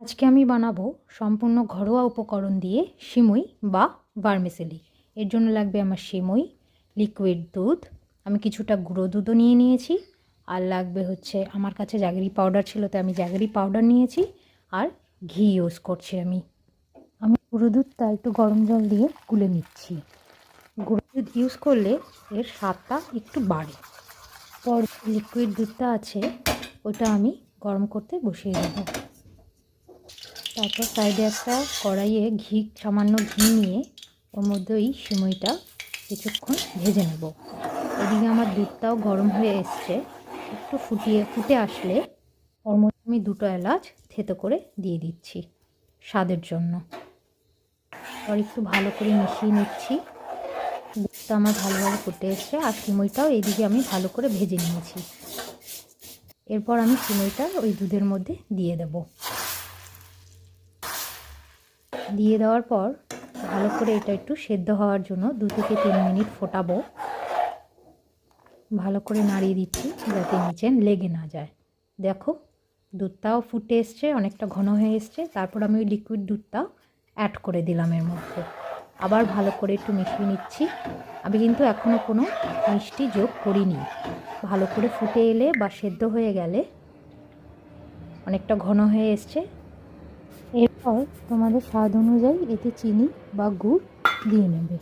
আজকে আমি বানাবো সম্পূর্ণ ঘরোয়া উপকরণ দিয়ে সিমুই বা ভার্মিসেলি। এর জন্য লাগবে আমার সিমুই, লিকুইড দুধ, আমি কিছুটা গুঁড়ো দুধও নিয়ে নিয়েছি, আর লাগবে হচ্ছে আমার কাছে জ্যাগেরি পাউডার ছিল তাই আমি জ্যাগেরি পাউডার নিয়েছি, আর ঘি ইউজ করছি। আমি গুঁড়ো দুধটা একটু গরম জল দিয়ে গুলে নিচ্ছি। গুঁড়ো দুধ ইউজ করলে এর স্বাদটা একটু বাড়ে। পর লিকুইড দুধটা আছে ওটা আমি গরম করতে বসিয়ে দেবো। তারপর সাইডে একটা কড়াইয়ে সামান্য ঘি নিয়ে ওর মধ্যে ওই সিমুইটা কিছুক্ষণ ভেজে নেব। এদিকে আমার দুধটাও গরম হয়ে এসছে, একটু ফুটে আসলে ওর মধ্যে আমি 2টো এলাচ থেতো করে দিয়ে দিচ্ছি স্বাদের জন্য। আর একটু ভালো করে মিশিয়ে নিচ্ছি। দুধটা আমার ভালোভাবে ফুটে এসছে আর সিমুইটাও এদিকে আমি ভালো করে ভেজে নিয়েছি। এরপর আমি সিমুইটা ওই দুধের মধ্যে দিয়ে দেব। দিয়ে দেওয়ার পর ভালো করে এটা একটু সেদ্ধ হওয়ার জন্য 2 থেকে 3 মিনিট ফোটাবো। ভালো করে নাড়িয়ে দিচ্ছি যাতে নিচে লেগে না যায়। দেখো দুধটাও ফুটে এসছে, অনেকটা ঘন হয়ে এসছে। তারপর আমি ওই লিকুইড দুধটা অ্যাড করে দিলাম এর মধ্যে। আবার ভালো করে একটু মিশিয়ে নিচ্ছি। আমি কিন্তু এখনও কোনো মিষ্টি যোগ করিনি। ভালো করে ফুটে এলে বা সেদ্ধ হয়ে গেলে অনেকটা ঘন হয়ে এসছে। এরপর তোমাদের স্বাদ অনুযায়ী এতে চিনি বা গুড় দিয়ে নেবে।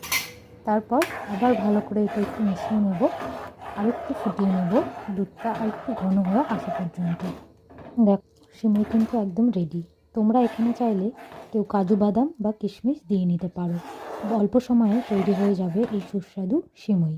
তারপর আবার ভালো করে এটা একটু মিশিয়ে নেব, আর একটু ফুটিয়ে নেব দুধটা আর একটু ঘন হয়ে আসা পর্যন্ত। দেখো সিমুই কিন্তু একদম রেডি। তোমরা এখানে চাইলে কেউ কাজু বাদাম বা কিশমিশ দিয়ে নিতে পারো। অল্প সময়ে তৈরি হয়ে যাবে এই সুস্বাদু সিমুই।